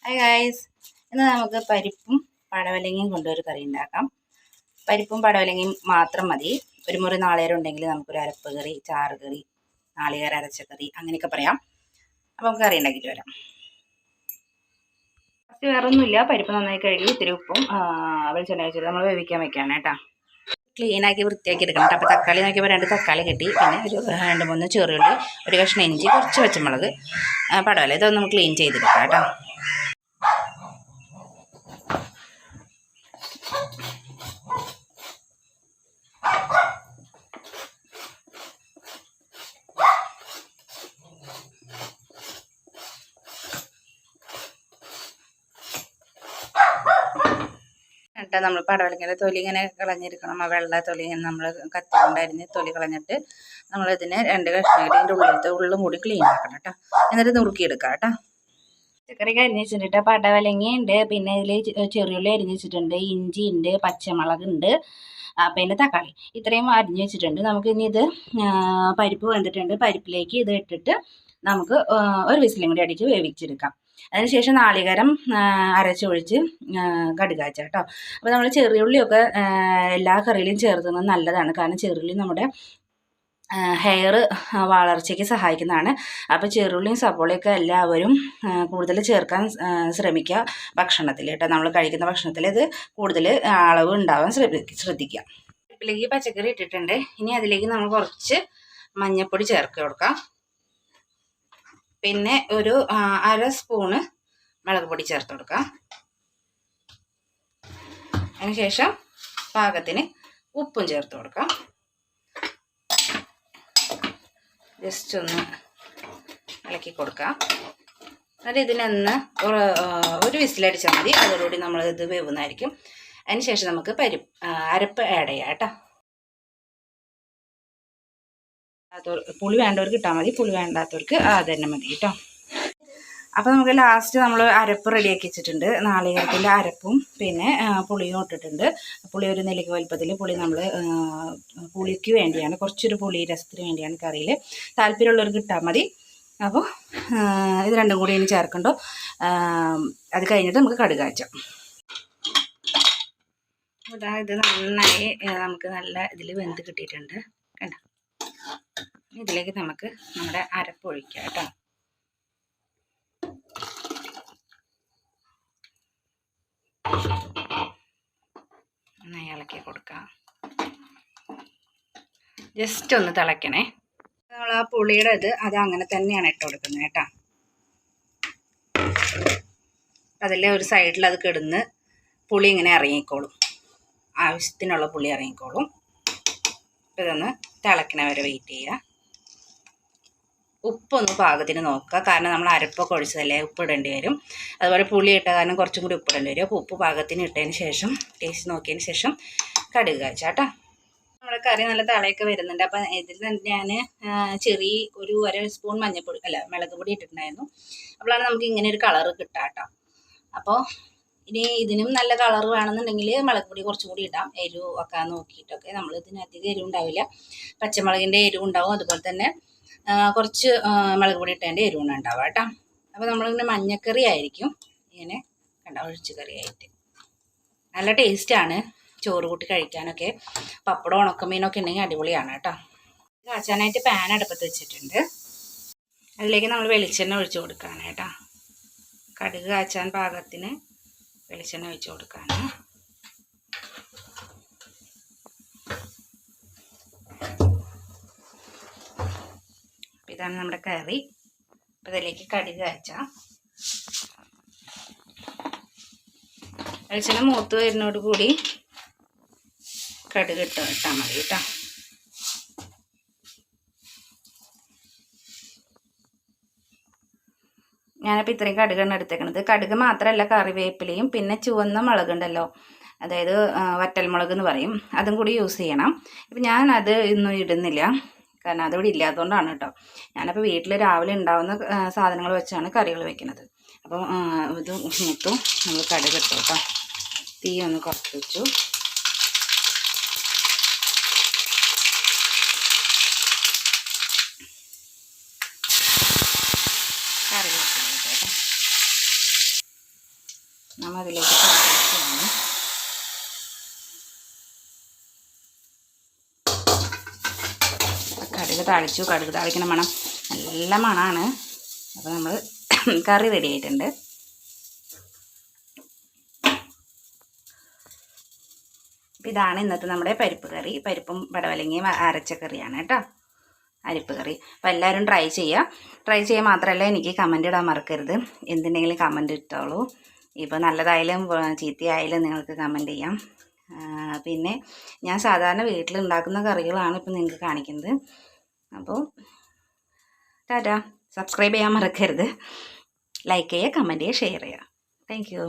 Hi guys, ഇന്ന് നമുക്ക് പരിപ്പും പടവലങ്ങയും കൊണ്ടൊരു കറി ഉണ്ടാക്കാം. പരിപ്പും പടവലങ്ങയും മാത്രം മതി. ഒരു മുറി നാളികേരം ഉണ്ടെങ്കിൽ നമുക്കൊരു അരപ്പ് കറി, ചാറ് കറി, നാളികേരം അരച്ച കറി അങ്ങനെയൊക്കെ പറയാം. അപ്പോൾ നമുക്ക് കറി ഉണ്ടാക്കിയിട്ട് വരാം. ഫസ്റ്റ് വേറൊന്നുമില്ല, പരിപ്പ് നന്നായി കഴുകി ഇത്തിരി ഉപ്പും വെളിച്ചെണ്ണ വെച്ചിട്ട് നമ്മൾ വേവിക്കാൻ വെക്കുകയാണ് കേട്ടോ. ക്ലീനാക്കി വൃത്തിയാക്കി എടുക്കണം കേട്ടോ. അപ്പോൾ തക്കാളി നോക്കിയപ്പോൾ 2 തക്കാളി കിട്ടി, പിന്നെ ഒരു 2-3 ചെറുള്ളി, ഒരു കഷ്ണം ഇഞ്ചി, കുറച്ച് പച്ചമുളക്, പടവല, ഇതൊന്ന് നമുക്ക് ക്ലീൻ ചെയ്തെടുക്കാം കേട്ടോ. എന്നിട്ട് നമ്മൾ പടവലങ്ങയുടെ തൊലി ഇങ്ങനെ കളഞ്ഞിരിക്കണം. ആ വെള്ള തൊലി നമ്മൾ കത്തി കൊണ്ടരിഞ്ഞ് തൊലി കളഞ്ഞിട്ട് നമ്മളിതിനെ 2 കഷ്ണമായിട്ട് ഇതിൻ്റെ ഉള്ളിലത്തെ ഉള്ളും കൂടി ക്ലീൻ ആക്കണം കേട്ടോ. എന്നിട്ട് നുറുക്കിയെടുക്കാം കേട്ടോ. പച്ചക്കറി അരിഞ്ഞ് വെച്ചിട്ടുണ്ട്, പടവലങ്ങയുണ്ട്, പിന്നെ ഇതിൽ ചെറിയുള്ളി അരിഞ്ഞ് വെച്ചിട്ടുണ്ട്, ഇഞ്ചി ഉണ്ട്, പച്ചമുളക് ഉണ്ട്, പിന്നെ തക്കാളി, ഇത്രയും അരിഞ്ഞ് വെച്ചിട്ടുണ്ട്. നമുക്ക് ഇനി ഇത് പരിപ്പ് വെന്തിട്ടുണ്ട്, പരിപ്പിലേക്ക് ഇത് ഇട്ടിട്ട് നമുക്ക് ഒരു വിസിലും കൂടി അടിച്ച് വേവിച്ചെടുക്കാം. അതിനുശേഷം നാളികേരം അരച്ചൊഴിച്ച് കടുക് കാച്ചുക കേട്ടോ. അപ്പോൾ നമ്മൾ ചെറിയുള്ളിയൊക്കെ എല്ലാ കറിയിലും ചേർക്കുന്നത് നല്ലതാണ്. കാരണം ചെറിയുള്ളി നമ്മുടെ ഹെയർ വളർച്ചയ്ക്ക് സഹായിക്കുന്നതാണ്. അപ്പോൾ ചെറുള്ളിയും സവോളയൊക്കെ എല്ലാവരും കൂടുതൽ ചേർക്കാൻ ശ്രമിക്കുക ഭക്ഷണത്തിൽ കേട്ടോ. നമ്മൾ കഴിക്കുന്ന ഭക്ഷണത്തിൽ ഇത് കൂടുതൽ അളവ് ഉണ്ടാവാൻ ശ്രദ്ധിക്കുക. ഇതിലേക്ക് പച്ചക്കറി ഇട്ടിട്ടുണ്ട്. ഇനി അതിലേക്ക് നമ്മൾ കുറച്ച് മഞ്ഞൾപ്പൊടി ചേർത്ത് കൊടുക്കാം. പിന്നെ ഒരു 1/2 സ്പൂണ് മുളക് പൊടി ചേർത്ത് കൊടുക്കാം. അതിനുശേഷം പാകത്തിന് ഉപ്പും ചേർത്ത് കൊടുക്കാം. ജസ്റ്റ് ഒന്ന് ഇളക്കി കൊടുക്കാം. എന്നിട്ട് ഇതിനൊന്ന് ഒരു വിസിലടിച്ചാൽ മതി. അതോടുകൂടി നമ്മൾ ഇത് വേവുന്നതായിരിക്കും. അതിനുശേഷം നമുക്ക് അരപ്പ് ആഡ് ചെയ്യാം കേട്ടോ. പുളി വേണ്ടവർക്ക് ഇട്ടാൽ മതി, പുളി വേണ്ടാത്തവർക്ക് അത് തന്നെ മതി കേട്ടോ. അപ്പോൾ നമുക്ക് ലാസ്റ്റ് നമ്മൾ അരപ്പ് റെഡിയാക്കി വെച്ചിട്ടുണ്ട്. നാളികേരത്തിൻ്റെ അരപ്പും പിന്നെ പുളിയും ഇട്ടിട്ടുണ്ട്. പുളി ഒരു നെല്ലിക്ക വലുപ്പത്തിൽ പുളി നമ്മൾ പുളിക്ക് വേണ്ടിയാണ്, കുറച്ചൊരു പുളി രസത്തിന് വേണ്ടിയാണ് കറിയിൽ. താല്പര്യമുള്ളവർക്ക് ഇട്ടാൽ മതി. അപ്പോൾ ഇത് രണ്ടും കൂടി ഇനി ചേർക്കണ്ടോ. അത് കഴിഞ്ഞിട്ട് നമുക്ക് കടുക് കാച്ചാം. ഇത് നന്നായി നമുക്ക് നല്ല ഇതിൽ വെന്ത് കിട്ടിയിട്ടുണ്ട് കണ്ടോ. ഇതിലേക്ക് നമുക്ക് നമ്മുടെ അരപ്പ് ഒഴിക്കാം കേട്ടോ. നന്നായി ഇളക്കി കൊടുക്കാം. ജസ്റ്റ് ഒന്ന് തിളയ്ക്കണേ. നമ്മൾ ആ പുളിയുടെ അത് അങ്ങനെ തന്നെയാണ് ഇട്ട് കൊടുക്കുന്നത് കേട്ടോ. അതിലെ ഒരു സൈഡിൽ അത് കിടന്ന് പുളി ഇങ്ങനെ ഇറങ്ങിക്കോളും, ആവശ്യത്തിനുള്ള പുളി ഇറങ്ങിക്കോളും. ഇതൊന്ന് തിളയ്ക്കണ വരെ വെയിറ്റ് ചെയ്യുക. ഉപ്പൊന്ന് പാകത്തിന് നോക്കുക, കാരണം നമ്മൾ അരപ്പൊക്കെ ഒഴിച്ചതല്ലേ, ഉപ്പ് ഇടേണ്ടി വരും. അതുപോലെ പുളി ഇട്ട കാരണം കുറച്ചും കൂടി ഉപ്പിടേണ്ടി വരും. അപ്പോൾ ഉപ്പ് പാകത്തിന് ഇട്ടതിന് ശേഷം ടേസ്റ്റ് നോക്കിയതിന് ശേഷം കടുക് കാച്ചുക കേട്ടോ. നമ്മുടെ കറി നല്ല തളയൊക്കെ വരുന്നുണ്ട്. അപ്പം ഇതിൽ ഞാൻ ചെറിയ ഒരു 1/2 സ്പൂൺ മഞ്ഞൾപ്പൊടി മുളക് പൊടി ഇട്ടിട്ടുണ്ടായിരുന്നു. അപ്പോഴാണ് നമുക്ക് ഇങ്ങനെ ഒരു കളറ് കിട്ടുക കേട്ടോ. അപ്പോൾ ഇനി ഇതിനും നല്ല കളർ വേണമെന്നുണ്ടെങ്കിൽ മുളക് പൊടി കുറച്ചും കൂടി ഇടാം, എരിവ് ഒക്കെ നോക്കിയിട്ടൊക്കെ. നമ്മൾ ഇതിനധികം എരിവ് ഉണ്ടാവില്ല, പച്ചമുളകിൻ്റെ എരിവ് ഉണ്ടാവും, അതുപോലെ തന്നെ കുറച്ച് മുളക് പൊടി ഇട്ടതിൻ്റെ എരിവാണ് ഉണ്ടാവുക കേട്ടോ. അപ്പോൾ നമ്മളിങ്ങനെ മഞ്ഞക്കറി ആയിരിക്കും ഇങ്ങനെ കണ്ടോ, ഒഴിച്ച് കറിയായിട്ട് നല്ല ടേസ്റ്റാണ് ചോറ് കൂട്ടി കഴിക്കാനൊക്കെ. പപ്പടം ഉണക്കമീനൊക്കെ ഉണ്ടെങ്കിൽ അടിപൊളിയാണ് കേട്ടോ. കാച്ചാനായിട്ട് പാൻ അടുപ്പത്ത് വെച്ചിട്ടുണ്ട്. അതിലേക്ക് നമ്മൾ വെളിച്ചെണ്ണ ഒഴിച്ച് കൊടുക്കുകയാണ് കേട്ടോ. കടുക് കാച്ചാൻ പാകത്തിന് വെളിച്ചെണ്ണ ഒഴിച്ച് കൊടുക്കുകയാണ്. ഇതാണ് നമ്മുടെ കറി. അപ്പം ഇതിലേക്ക് കടുക് കാച്ചാം. വെളിച്ചെണ്ണ മൂത്ത് വരുന്നതോട് കൂടി കടുക് ഇട്ടാൽ മതി കേട്ടോ. ഞാനിപ്പോൾ ഇത്രയും കടുകാണ് എടുത്തേക്കണത്. കടുക് മാത്രമല്ല, കറിവേപ്പിലയും പിന്നെ ചുവന്ന മുളകുണ്ടല്ലോ, അതായത് വറ്റൽമുളക് എന്ന് പറയും, അതും കൂടി യൂസ് ചെയ്യണം. ഇപ്പം ഞാനത് ഇന്നും ഇടുന്നില്ല, കാരണം അതിവിടെ ഇല്ലാത്തതുകൊണ്ടാണ് കേട്ടോ. ഞാനപ്പോൾ വീട്ടിൽ രാവിലെ ഉണ്ടാവുന്ന സാധനങ്ങൾ വെച്ചാണ് കറികൾ വെക്കുന്നത്. അപ്പം ഇത് മൂത്തും നമ്മൾ കടുക് ഇട്ടു കേട്ടോ. തീ ഒന്ന് കുറച്ച് വെച്ചു. കറി വെച്ചു കേട്ടോ. നമ്മൾ അതിലേക്ക് താളിക്കുകയാണ്. കടുക് താളിച്ചു. കടുക് താളിക്കണ മണം നല്ല മണമാണ്. അപ്പോൾ നമ്മൾ കറി റെഡി ആയിട്ടുണ്ട്. അപ്പോൾ ഇതാണ് ഇന്നത്തെ നമ്മുടെ പരിപ്പ് കറി. പരിപ്പും പടവലങ്ങയും അരച്ച കറിയാണ് കേട്ടോ, അരിപ്പ് കറി. അപ്പോൾ എല്ലാവരും ട്രൈ ചെയ്യുക മാത്രമല്ല എനിക്ക് കമൻ്റ് ഇടാൻ മറക്കരുത്. എന്തുണ്ടെങ്കിലും കമൻ്റ് ഇട്ടോളൂ. ഇപ്പോൾ നല്ലതായാലും ചീത്തയായാലും നിങ്ങൾക്ക് കമൻ്റ് ചെയ്യാം. പിന്നെ ഞാൻ സാധാരണ വീട്ടിലുണ്ടാക്കുന്ന കറികളാണ് ഇപ്പോൾ നിങ്ങൾക്ക് കാണിക്കുന്നത്. അപ്പോൾ ടാറ്റാ. സബ്സ്ക്രൈബ് ചെയ്യാൻ മറക്കരുത്. ലൈക്ക് ചെയ്യുക, കമൻറ്റ് ചെയ്യുക, ഷെയർ ചെയ്യുക. Thank you.